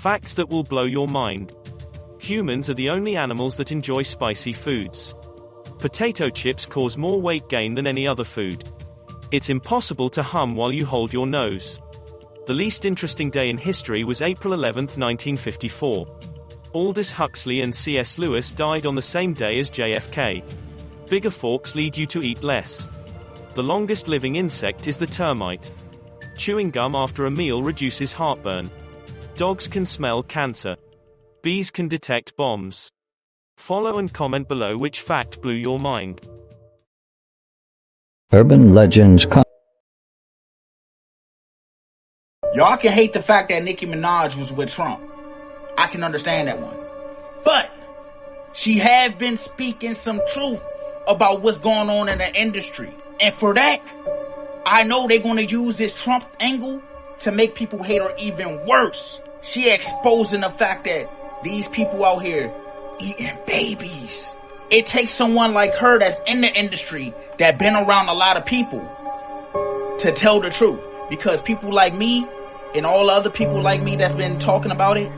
Facts that will blow your mind. Humans are the only animals that enjoy spicy foods. Potato chips cause more weight gain than any other food. It's impossible to hum while you hold your nose. The least interesting day in history was April 11, 1954. Aldous Huxley and C.S. Lewis died on the same day as JFK. Bigger forks lead you to eat less. The longest living insect is the termite. Chewing gum after a meal reduces heartburn. Dogs can smell cancer. Bees can detect bombs. Follow and comment below which fact blew your mind. Urban legends. Y'all can hate the fact that Nicki Minaj was with Trump. I can understand that one. But she have been speaking some truth about what's going on in the industry. And for that, I know they're going to use this Trump angle to make people hate her even worse. She exposing the fact that these people out here eating babies. It takes someone like her that's in the industry, that been around a lot of people, to tell the truth. Because people like me and all other people like me that's been talking about it,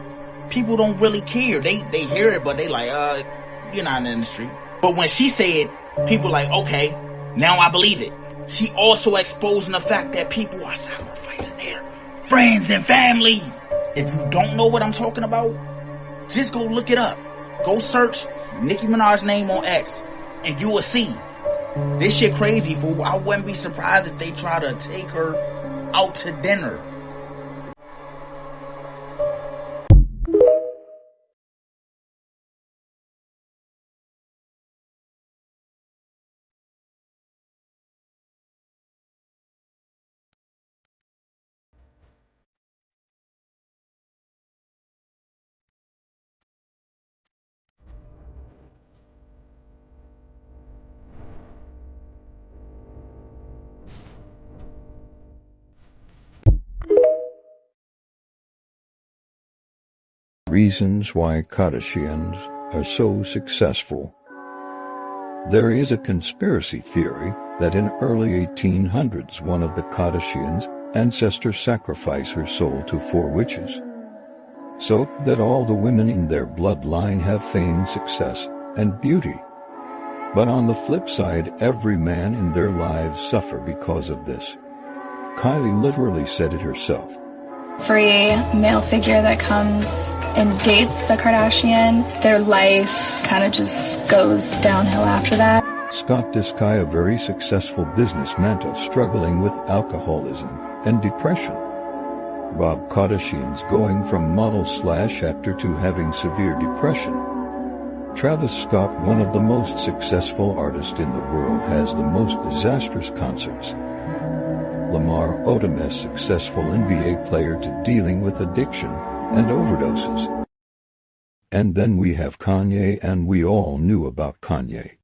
people don't really care. They hear it, but they like, you're not in the industry. But when she said, people like, okay, now I believe it. She also exposing the fact that people are sacrificing their friends and family. If you don't know what I'm talking about, just go look it up. Go search Nicki Minaj's name on X, and you will see. This shit crazy, fool. I wouldn't be surprised if they try to take her out to dinner. Reasons why Kardashians are so successful. There is a conspiracy theory that in early 1800s one of the Kardashians' ancestors sacrificed her soul to 4 witches, so that all the women in their bloodline have fame, success, and beauty. But on the flip side, every man in their lives suffer because of this. Kylie literally said it herself. Every male figure that comes and dates the Kardashian, their life kind of just goes downhill after that. Scott Disky, a very successful businessman, is struggling with alcoholism and depression. Rob Kardashian's going from model/actor to having severe depression. Travis Scott, one of the most successful artists in the world, has the most disastrous concerts. Lamar Odom, a successful NBA player, to dealing with addiction and overdoses. And then we have Kanye, and we all knew about Kanye.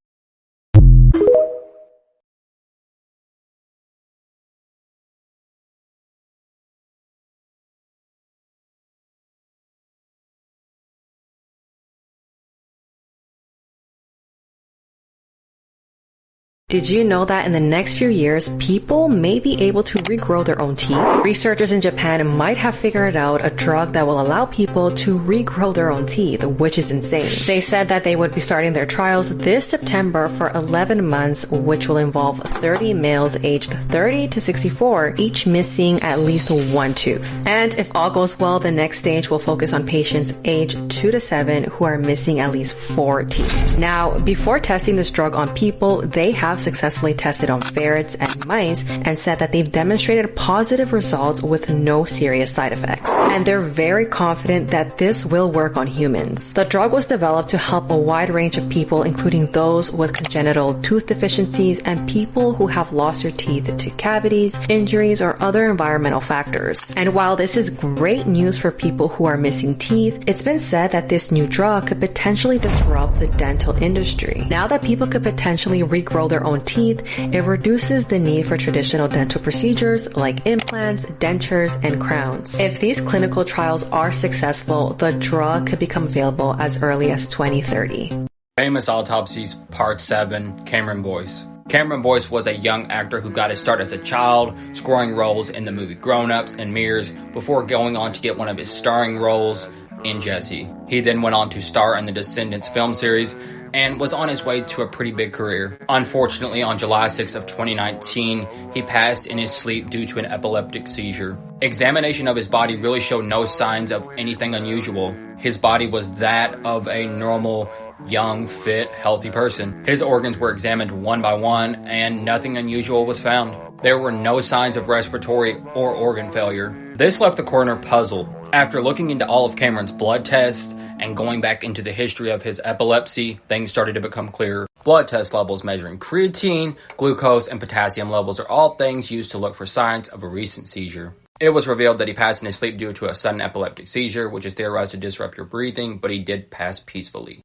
Did you know that in the next few years, people may be able to regrow their own teeth? Researchers in Japan might have figured out a drug that will allow people to regrow their own teeth, which is insane. They said that they would be starting their trials this September for 11 months, which will involve 30 males aged 30 to 64, each missing at least 1 tooth. And if all goes well, the next stage will focus on patients aged 2 to 7 who are missing at least 4 teeth. Now, before testing this drug on people, they have successfully tested on ferrets and mice and said that they've demonstrated positive results with no serious side effects. And they're very confident that this will work on humans. The drug was developed to help a wide range of people, including those with congenital tooth deficiencies and people who have lost their teeth to cavities, injuries, or other environmental factors. And while this is great news for people who are missing teeth, it's been said that this new drug could potentially disrupt the dental industry. Now that people could potentially regrow their own teeth, it reduces the need for traditional dental procedures like implants, dentures, and crowns. If these clinical trials are successful, the drug could become available as early as 2030. Famous Autopsies, Part 7, Cameron Boyce. Cameron Boyce was a young actor who got his start as a child, scoring roles in the movie Grown Ups and Mirrors before going on to get one of his starring roles in Jessie. He then went on to star in the Descendants film series and was on his way to a pretty big career. Unfortunately, on July 6th of 2019, he passed in his sleep due to an epileptic seizure. Examination of his body really showed no signs of anything unusual. His body was that of a normal, young, fit, healthy person. His organs were examined one by one, and nothing unusual was found. There were no signs of respiratory or organ failure. This left the coroner puzzled. After looking into all of Cameron's blood tests and going back into the history of his epilepsy, things started to become clearer. Blood test levels measuring creatine, glucose, and potassium levels are all things used to look for signs of a recent seizure. It was revealed that he passed in his sleep due to a sudden epileptic seizure, which is theorized to disrupt your breathing, but he did pass peacefully.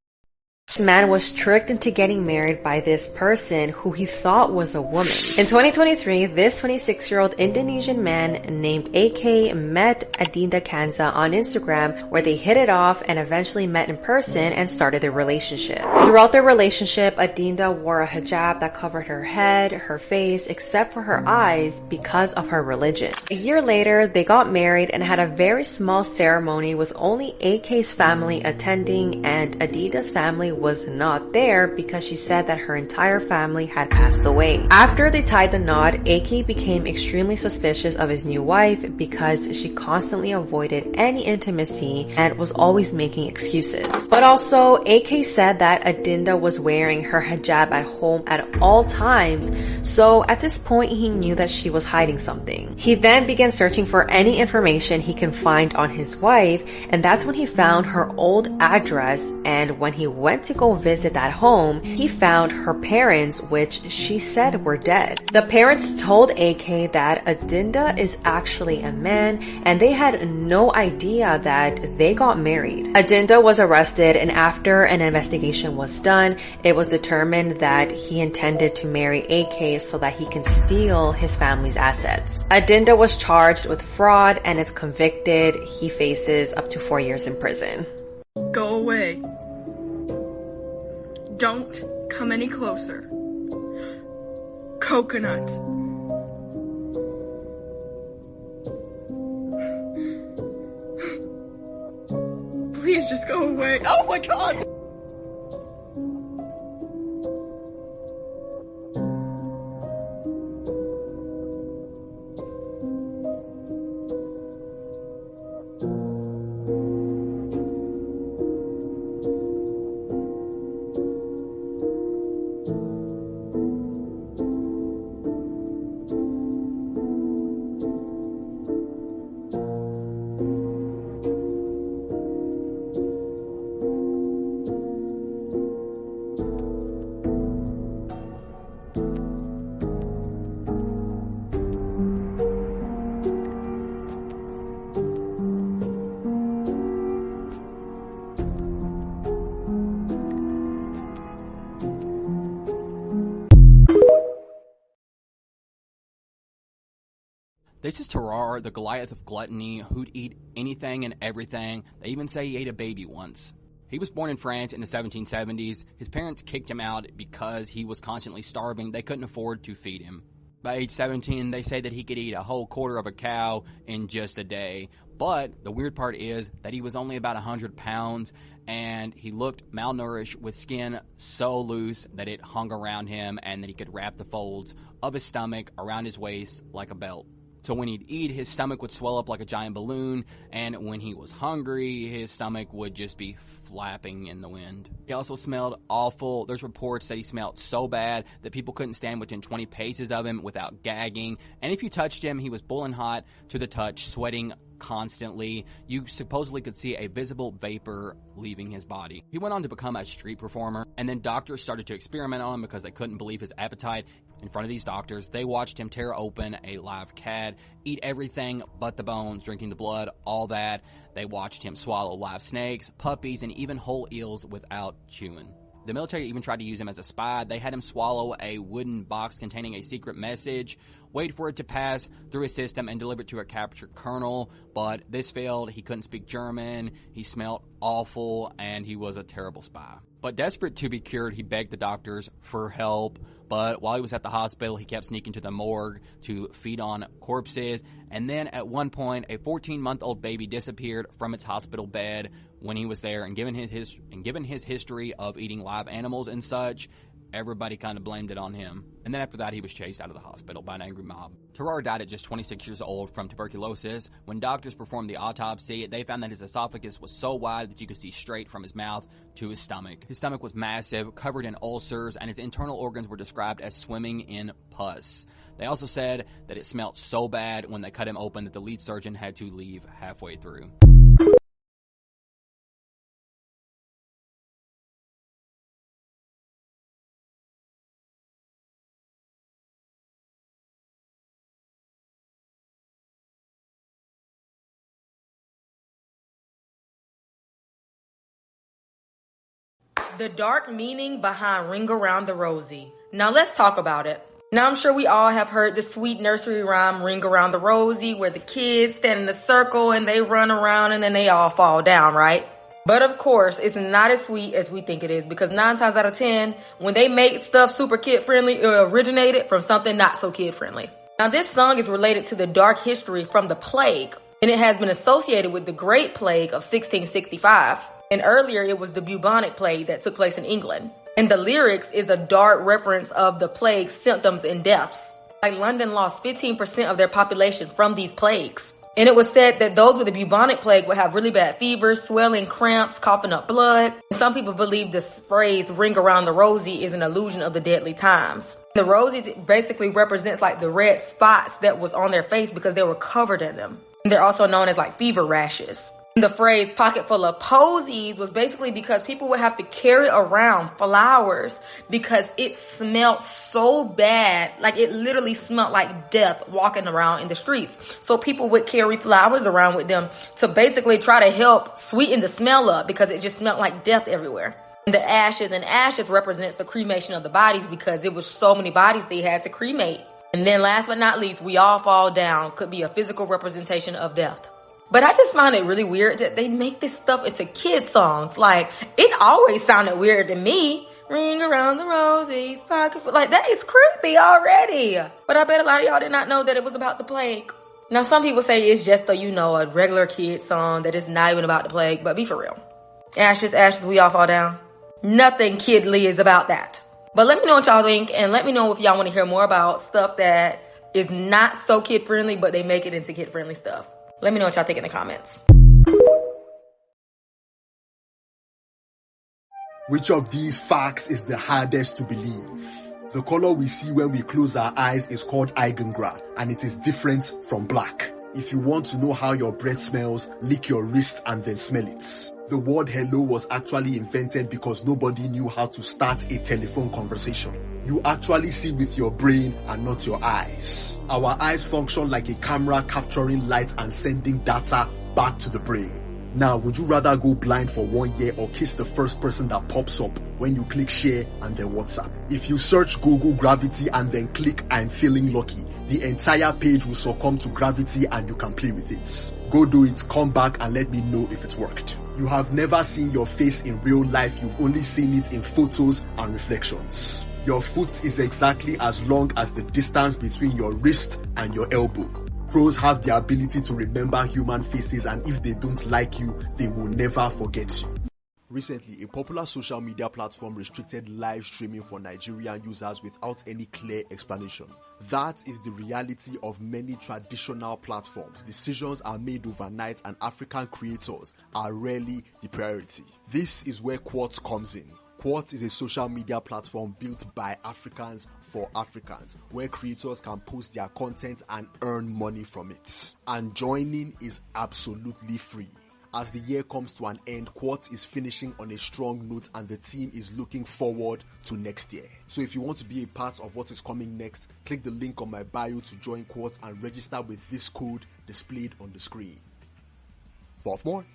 This man was tricked into getting married by this person who he thought was a woman. In 2023, this 26-year-old Indonesian man named AK met Adinda Kanza on Instagram, where they hit it off and eventually met in person and started their relationship. Throughout their relationship, Adinda wore a hijab that covered her head, her face, except for her eyes because of her religion. A year later, they got married and had a very small ceremony with only AK's family attending, and Adinda's family was not there because she said that her entire family had passed away. After they tied the knot, AK became extremely suspicious of his new wife because she constantly avoided any intimacy and was always making excuses. But also, AK said that Adinda was wearing her hijab at home at all times, so at this point he knew that she was hiding something. He then began searching for any information he can find on his wife, and that's when he found her old address, and when he went to go visit that home, he found her parents, which she said were dead. The parents told AK that Adinda is actually a man, and they had no idea that they got married. Adinda was arrested, and after an investigation was done, it was determined that he intended to marry AK so that he can steal his family's assets. Adinda was charged with fraud, and if convicted, he faces up to 4 years in prison. Go away. Don't come any closer. Coconut. Please just go away. Oh my God! This is Tarrare, the Goliath of gluttony, who'd eat anything and everything. They even say he ate a baby once. He was born in France in the 1770s. His parents kicked him out because he was constantly starving. They couldn't afford to feed him. By age 17, they say that he could eat a whole quarter of a cow in just a day. But the weird part is that he was only about 100 pounds, and he looked malnourished with skin so loose that it hung around him and that he could wrap the folds of his stomach around his waist like a belt. So when he'd eat, his stomach would swell up like a giant balloon, and when he was hungry, his stomach would just be flapping in the wind. He also smelled awful. There's reports that he smelled so bad that people couldn't stand within 20 paces of him without gagging. And if you touched him, he was boiling hot to the touch, sweating constantly. You supposedly could see a visible vapor leaving his body. He went on to become a street performer, and then doctors started to experiment on him because they couldn't believe his appetite. In front of these doctors, they watched him tear open a live cat, eat everything but the bones, drinking the blood, all that. They watched him swallow live snakes, puppies, and even whole eels without chewing. The military even tried to use him as a spy. They had him swallow a wooden box containing a secret message, wait for it to pass through his system, and deliver it to a captured colonel. But this failed. He couldn't speak German, he smelled awful, and he was a terrible spy. But desperate to be cured, he begged the doctors for help, But while he was at the hospital, he kept sneaking to the morgue to feed on corpses. And then at one point, a 14-month-old baby disappeared from its hospital bed when he was there. And given his history of eating live animals and such, everybody kind of blamed it on him. And then after that, he was chased out of the hospital by an angry mob. Tarrare died at just 26 years old from tuberculosis. When doctors performed the autopsy, they found that his esophagus was so wide that you could see straight from his mouth to his stomach. His stomach was massive, covered in ulcers, and his internal organs were described as swimming in pus. They also said that it smelled so bad when they cut him open that the lead surgeon had to leave halfway through. The dark meaning behind Ring Around the Rosie. Now let's talk about it. Now I'm sure we all have heard the sweet nursery rhyme Ring Around the Rosie, where the kids stand in a circle and they run around and then they all fall down, right? But of course, it's not as sweet as we think it is, because 9 times out of 10, when they make stuff super kid friendly, it originated from something not so kid friendly. Now this song is related to the dark history from the plague, and it has been associated with the Great Plague of 1665. And earlier, it was the bubonic plague that took place in England. And the lyrics is a dark reference of the plague's symptoms and deaths. Like London lost 15% of their population from these plagues. And it was said that those with the bubonic plague would have really bad fevers, swelling, cramps, coughing up blood. And some people believe this phrase, ring around the rosy, is an allusion of the deadly times. The rosies basically represents like the red spots that was on their face because they were covered in them. And they're also known as like fever rashes. The phrase pocket full of posies was basically because people would have to carry around flowers because it smelled so bad. Like it literally smelled like death walking around in the streets. So people would carry flowers around with them to basically try to help sweeten the smell up because it just smelled like death everywhere. The ashes represents the cremation of the bodies because it was so many bodies they had to cremate. And then last but not least, we all fall down could be a physical representation of death. But I just find it really weird that they make this stuff into kid songs. Like, it always sounded weird to me. Ring around the rosies, pocket full. Like, that is creepy already. But I bet a lot of y'all did not know that it was about the plague. Now, some people say it's just a regular kid song that is not even about the plague. But be for real. Ashes, ashes, we all fall down. Nothing kidly is about that. But let me know what y'all think. And let me know if y'all want to hear more about stuff that is not so kid-friendly, but they make it into kid-friendly stuff. Let me know what y'all think in the comments. Which of these facts is the hardest to believe? The color we see when we close our eyes is called Eigengras, and it is different from black. If you want to know how your breath smells, lick your wrist and then smell it. The word hello was actually invented because nobody knew how to start a telephone conversation. You actually see with your brain and not your eyes. Our eyes function like a camera capturing light and sending data back to the brain. Now, would you rather go blind for 1 year or kiss the first person that pops up when you click share and then WhatsApp? If you search Google gravity and then click I'm feeling lucky, the entire page will succumb to gravity and you can play with it. Go do it, come back and let me know if it worked. You have never seen your face in real life, you've only seen it in photos and reflections. Your foot is exactly as long as the distance between your wrist and your elbow. Pros have the ability to remember human faces, and if they don't like you, they will never forget you. Recently, a popular social media platform restricted live streaming for Nigerian users without any clear explanation. That is the reality of many traditional platforms. Decisions are made overnight and African creators are rarely the priority. This is where Quartz comes in. Quartz is a social media platform built by Africans for Africans, where creators can post their content and earn money from it. And joining is absolutely free. As the year comes to an end, Quartz is finishing on a strong note and the team is looking forward to next year. So if you want to be a part of what is coming next, click the link on my bio to join Quartz and register with this code displayed on the screen. For more.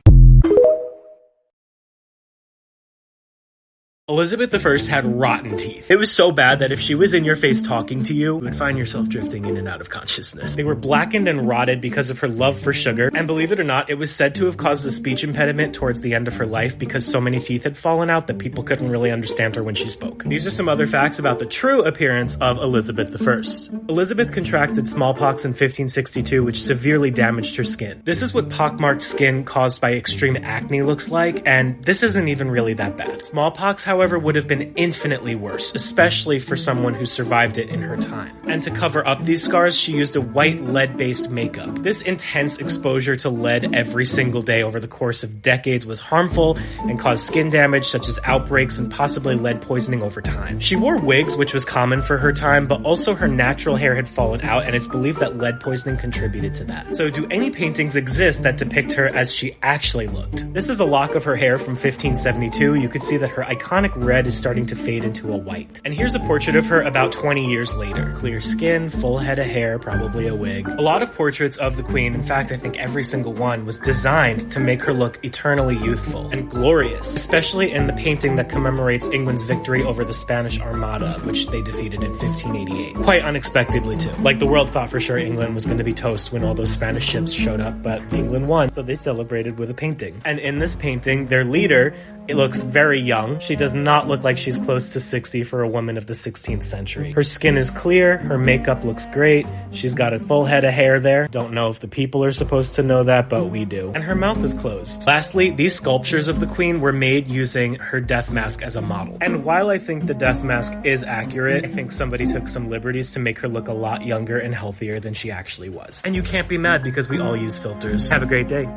Elizabeth I had rotten teeth. It was so bad that if she was in your face talking to you, you would find yourself drifting in and out of consciousness. They were blackened and rotted because of her love for sugar, and believe it or not, it was said to have caused a speech impediment towards the end of her life because so many teeth had fallen out that people couldn't really understand her when she spoke. These are some other facts about the true appearance of Elizabeth I. Elizabeth contracted smallpox in 1562, which severely damaged her skin. This is what pockmarked skin caused by extreme acne looks like, and this isn't even really that bad. Smallpox, however, would have been infinitely worse, especially for someone who survived it in her time. And to cover up these scars, she used a white lead-based makeup. This intense exposure to lead every single day over the course of decades was harmful and caused skin damage such as outbreaks and possibly lead poisoning over time. She wore wigs, which was common for her time, but also her natural hair had fallen out, and it's believed that lead poisoning contributed to that. So do any paintings exist that depict her as she actually looked? This is a lock of her hair from 1572. You could see that her iconic red is starting to fade into a white. And here's a portrait of her about 20 years later. Clear skin, full head of hair, probably a wig. A lot of portraits of the Queen, in fact I think every single one, was designed to make her look eternally youthful and glorious, especially in the painting that commemorates England's victory over the Spanish Armada, which they defeated in 1588. Quite unexpectedly too. Like the world thought for sure England was going to be toast when all those Spanish ships showed up, but England won, so they celebrated with a painting. And in this painting, their leader, it looks very young. She does not look like she's close to 60 for a woman of the 16th century. Her skin is clear, her makeup looks great, she's got a full head of hair there. Don't know if the people are supposed to know that, but we do. And her mouth is closed. Lastly, these sculptures of the Queen were made using her death mask as a model. And while I think the death mask is accurate, I think somebody took some liberties to make her look a lot younger and healthier than she actually was. And you can't be mad because we all use filters. Have a great day.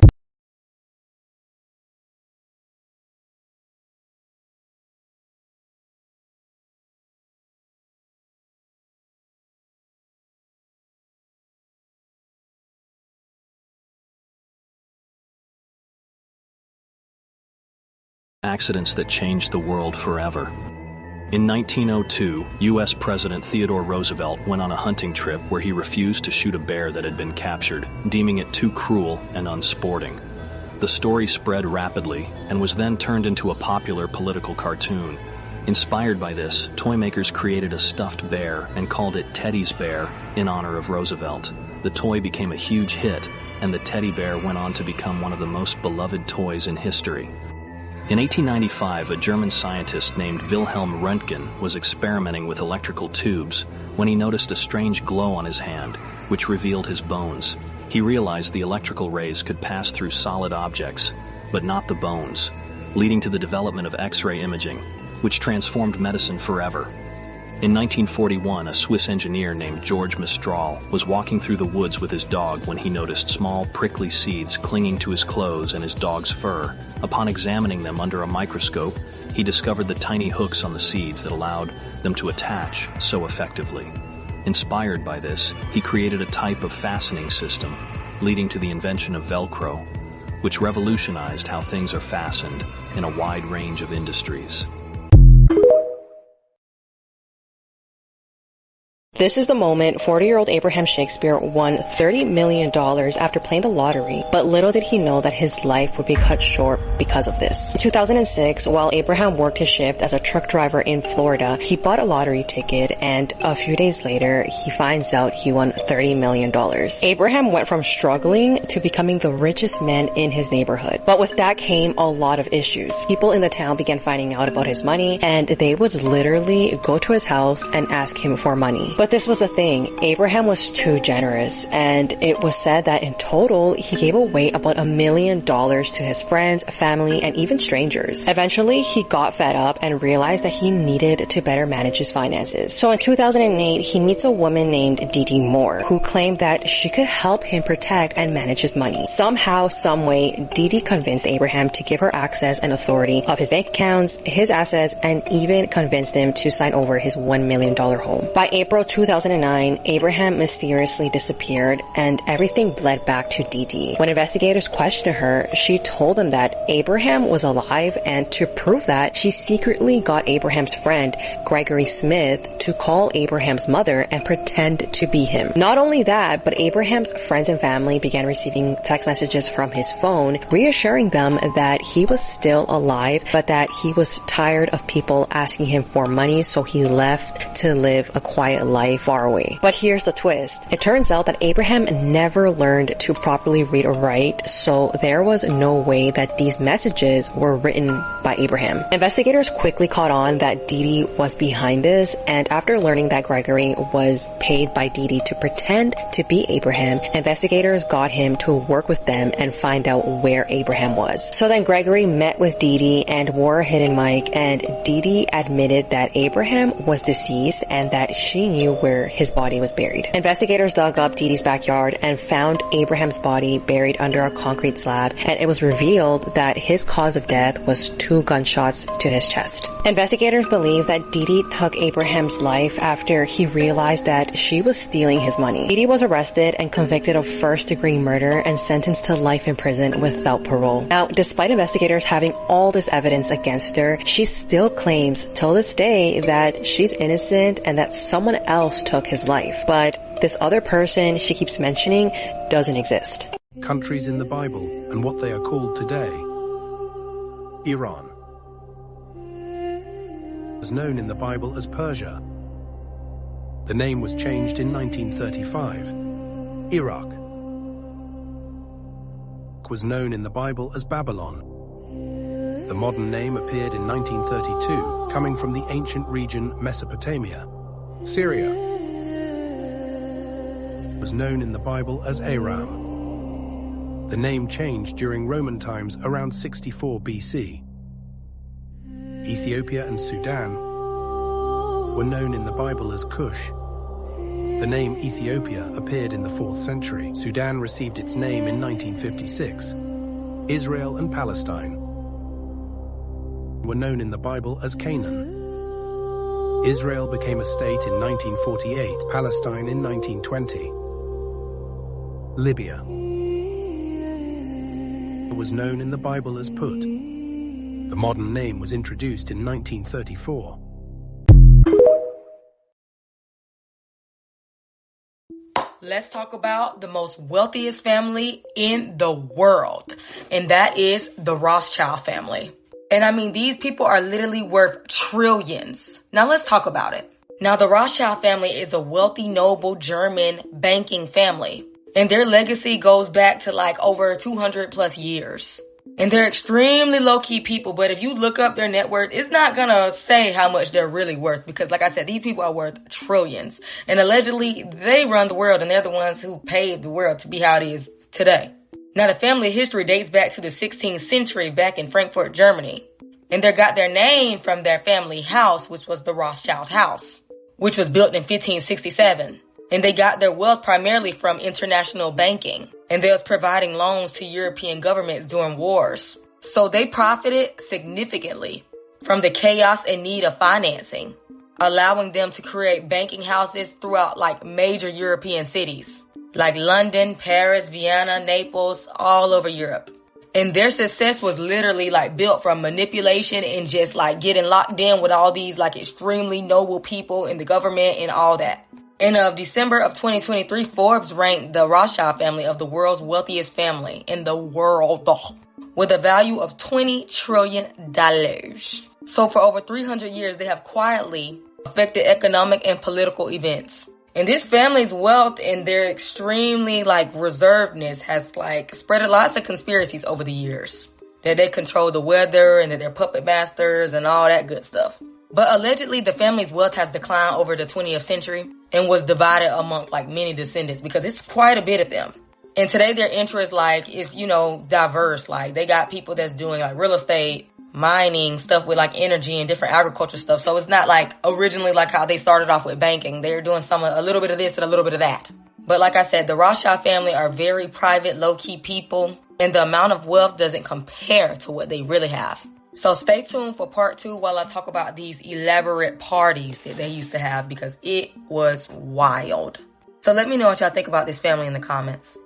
Accidents that changed the world forever. In 1902, U.S. President Theodore Roosevelt went on a hunting trip where he refused to shoot a bear that had been captured, deeming it too cruel and unsporting. The story spread rapidly and was then turned into a popular political cartoon. Inspired by this, toy makers created a stuffed bear and called it Teddy's Bear in honor of Roosevelt. The toy became a huge hit, and the teddy bear went on to become one of the most beloved toys in history. In 1895, a German scientist named Wilhelm Röntgen was experimenting with electrical tubes when he noticed a strange glow on his hand, which revealed his bones. He realized the electrical rays could pass through solid objects, but not the bones, leading to the development of X-ray imaging, which transformed medicine forever. In 1941, a Swiss engineer named George Mistral was walking through the woods with his dog when he noticed small, prickly seeds clinging to his clothes and his dog's fur. Upon examining them under a microscope, he discovered the tiny hooks on the seeds that allowed them to attach so effectively. Inspired by this, he created a type of fastening system, leading to the invention of Velcro, which revolutionized how things are fastened in a wide range of industries. This is the moment 40-year-old Abraham Shakespeare won $30 million after playing the lottery, but little did he know that his life would be cut short because of this. In 2006, while Abraham worked his shift as a truck driver in Florida, he bought a lottery ticket, and a few days later, he finds out he won $30 million. Abraham went from struggling to becoming the richest man in his neighborhood. But with that came a lot of issues. People in the town began finding out about his money, and they would literally go to his house and ask him for money. But this was the thing. Abraham was too generous, and it was said that in total, he gave away about $1 million to his friends, family, and even strangers. Eventually, he got fed up and realized that he needed to better manage his finances. So in 2008, he meets a woman named Dee Moore, who claimed that she could help him protect and manage his money. Somehow, someway, Dee convinced Abraham to give her access and authority of his bank accounts, his assets, and even convinced him to sign over his $1 million home. By April 2009, Abraham mysteriously disappeared and everything led back to Dee Dee. When investigators questioned her, she told them that Abraham was alive, and to prove that, she secretly got Abraham's friend, Gregory Smith, to call Abraham's mother and pretend to be him. Not only that, but Abraham's friends and family began receiving text messages from his phone, reassuring them that he was still alive, but that he was tired of people asking him for money, so he left to live a quiet life far away. But here's the twist. It turns out that Abraham never learned to properly read or write, so there was no way that these messages were written by Abraham. Investigators quickly caught on that Dee Dee was behind this, and after learning that Gregory was paid by Dee Dee to pretend to be Abraham, investigators got him to work with them and find out where Abraham was. So then Gregory met with Dee Dee and wore a hidden mic, and Dee Dee admitted that Abraham was deceased and that she knew where his body was buried. Investigators dug up Dee Dee's backyard and found Abraham's body buried under a concrete slab, and it was revealed that his cause of death was 2 gunshots to his chest. Investigators believe that Dee Dee took Abraham's life after he realized that she was stealing his money. Dee Dee was arrested and convicted of first-degree murder and sentenced to life in prison without parole. Now, despite investigators having all this evidence against her, she still claims till this day that she's innocent and that someone else took his life. But this other person she keeps mentioning doesn't exist. Countries in the Bible and what they are called today. Iran was known in the Bible as Persia. The name was changed in 1935. Iraq was known in the Bible as Babylon. The modern name appeared in 1932, coming from the ancient region Mesopotamia. Syria was known in the Bible as Aram. The name changed during Roman times around 64 BC. Ethiopia and Sudan were known in the Bible as Cush. The name Ethiopia appeared in the 4th century. Sudan received its name in 1956. Israel and Palestine were known in the Bible as Canaan. Israel became a state in 1948, Palestine in 1920. Libya was known in the Bible as Put. The modern name was introduced in 1934. Let's talk about the most wealthiest family in the world, and that is the Rothschild family. And I mean, these people are literally worth trillions. Now let's talk about it. Now, the Rothschild family is a wealthy, noble German banking family, and their legacy goes back to like over 200 plus years. And they're extremely low-key people, but if you look up their net worth, it's not gonna say how much they're really worth, because like I said, these people are worth trillions. And allegedly, they run the world, and they're the ones who paved the world to be how it is today. Now, the family history dates back to the 16th century back in Frankfurt, Germany. And they got their name from their family house, which was the Rothschild house, which was built in 1567. And they got their wealth primarily from international banking. And they was providing loans to European governments during wars. So they profited significantly from the chaos and need of financing, allowing them to create banking houses throughout like major European cities, like London, Paris, Vienna, Naples, all over Europe. And their success was literally like built from manipulation and just like getting locked in with all these like extremely noble people in the government and all that. In December of 2023, Forbes ranked the Rothschild family of the world's wealthiest family in the world with a value of $20 trillion. So for over 300 years, they have quietly affected economic and political events. And this family's wealth and their extremely like reservedness has like spread lots of conspiracies over the years. That they control the weather and that they're puppet masters and all that good stuff. But allegedly, the family's wealth has declined over the 20th century and was divided amongst like many descendants because it's quite a bit of them. And today their interest like is, you know, diverse. Like they got people that's doing like real estate, mining, stuff with like energy and different agriculture stuff. So it's not like originally like how they started off with banking. They're doing a little bit of this and a little bit of that. But like I said, the Rothschild family are very private, low-key people. And the amount of wealth doesn't compare to what they really have. So stay tuned for part 2 while I talk about these elaborate parties that they used to have, because it was wild. So let me know what y'all think about this family in the comments.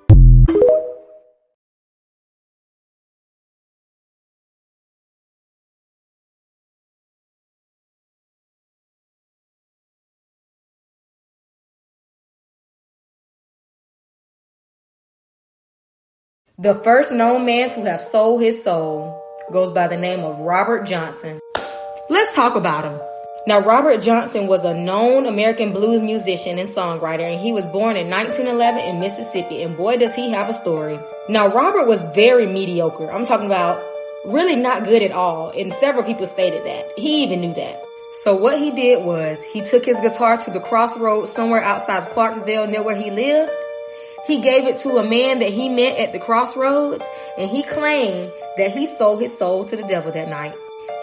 The first known man to have sold his soul goes by the name of Robert Johnson. Let's talk about him. Now, Robert Johnson was a known American blues musician and songwriter, and he was born in 1911 in Mississippi, and boy, does he have a story. Now, Robert was very mediocre. I'm talking about really not good at all, and several people stated that. He even knew that. So what he did was he took his guitar to the crossroads somewhere outside of Clarksdale near where he lived. He gave it to a man that he met at the crossroads, and he claimed that he sold his soul to the devil that night.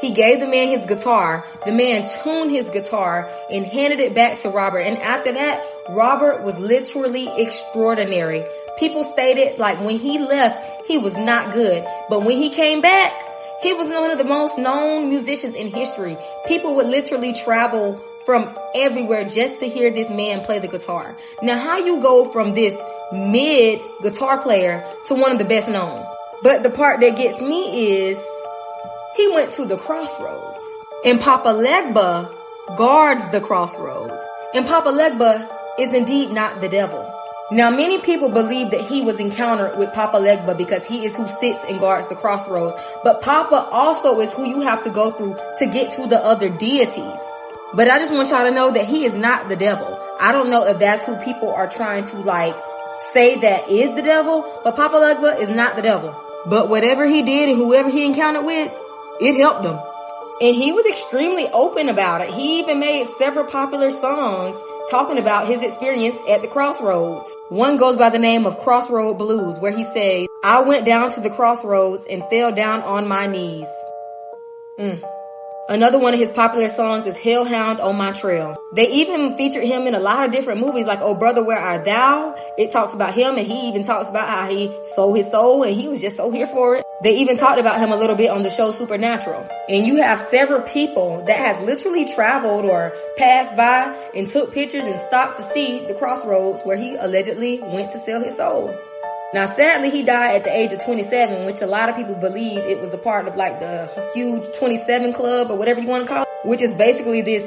He gave the man his guitar. The man tuned his guitar and handed it back to Robert. And after that, Robert was literally extraordinary. People stated like when he left, he was not good. But when he came back, he was one of the most known musicians in history. People would literally travel from everywhere just to hear this man play the guitar. Now, how you go from this mid guitar player to one of the best known? But the part that gets me is he went to the crossroads, and Papa Legba guards the crossroads. And Papa Legba is indeed not the devil. Now, many people believe that he was encountered with Papa Legba because he is who sits and guards the crossroads. But Papa also is who you have to go through to get to the other deities. But I just want y'all to know that he is not the devil. I don't know if that's who people are trying to like say that is the devil, but Papa Legba is not the devil. But whatever he did and whoever he encountered with, it helped him. And he was extremely open about it. He even made several popular songs talking about his experience at the crossroads. One goes by the name of Crossroad Blues, where he says, "I went down to the crossroads and fell down on my knees." Another one of his popular songs is Hellhound on My Trail. They even featured him in a lot of different movies like Oh Brother, Where Art Thou? It talks about him, and he even talks about how he sold his soul and he was just so here for it. They even talked about him a little bit on the show Supernatural. And you have several people that have literally traveled or passed by and took pictures and stopped to see the crossroads where he allegedly went to sell his soul. Now, sadly, he died at the age of 27, which a lot of people believe it was a part of like the huge 27 club or whatever you want to call it, which is basically this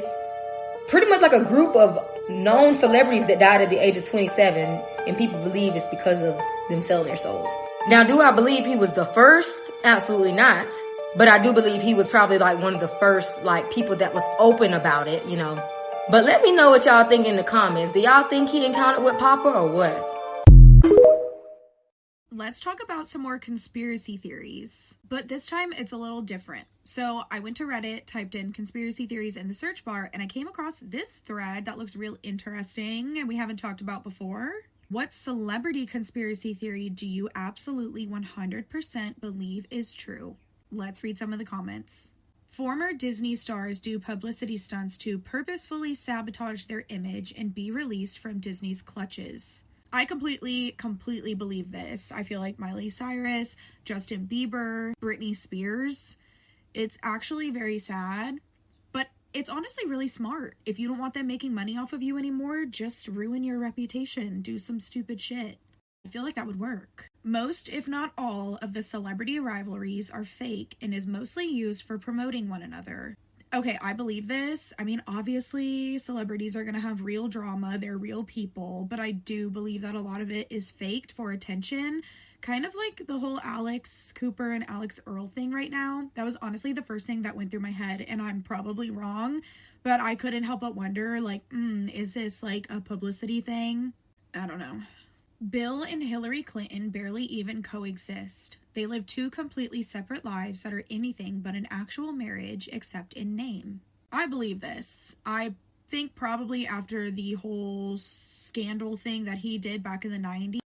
pretty much like a group of known celebrities that died at the age of 27, and people believe it's because of them selling their souls. Now, do I believe he was the first? Absolutely not. But I do believe he was probably like one of the first like people that was open about it, you know. But let me know what y'all think in the comments. Do y'all think he encountered with Papa or what? Let's talk about some more conspiracy theories, but this time it's a little different. So I went to Reddit, typed in conspiracy theories in the search bar, and I came across this thread that looks real interesting and we haven't talked about before. What celebrity conspiracy theory do you absolutely 100% believe is true? Let's read some of the comments. Former Disney stars do publicity stunts to purposefully sabotage their image and be released from Disney's clutches. I completely believe this. I feel like Miley Cyrus, Justin Bieber, Britney Spears. It's actually very sad, but it's honestly really smart. If you don't want them making money off of you anymore, just ruin your reputation. Do some stupid shit. I feel like that would work. Most, if not all, of the celebrity rivalries are fake and is mostly used for promoting one another. Okay, I believe this. I mean, obviously, celebrities are going to have real drama. They're real people. But I do believe that a lot of it is faked for attention. Kind of like the whole Alex Cooper and Alex Earl thing right now. That was honestly the first thing that went through my head. And I'm probably wrong. But I couldn't help but wonder, like, is this like a publicity thing? I don't know. Bill and Hillary Clinton barely even coexist. They live two completely separate lives that are anything but an actual marriage except in name. I believe this. I think probably after the whole scandal thing that he did back in the 90s,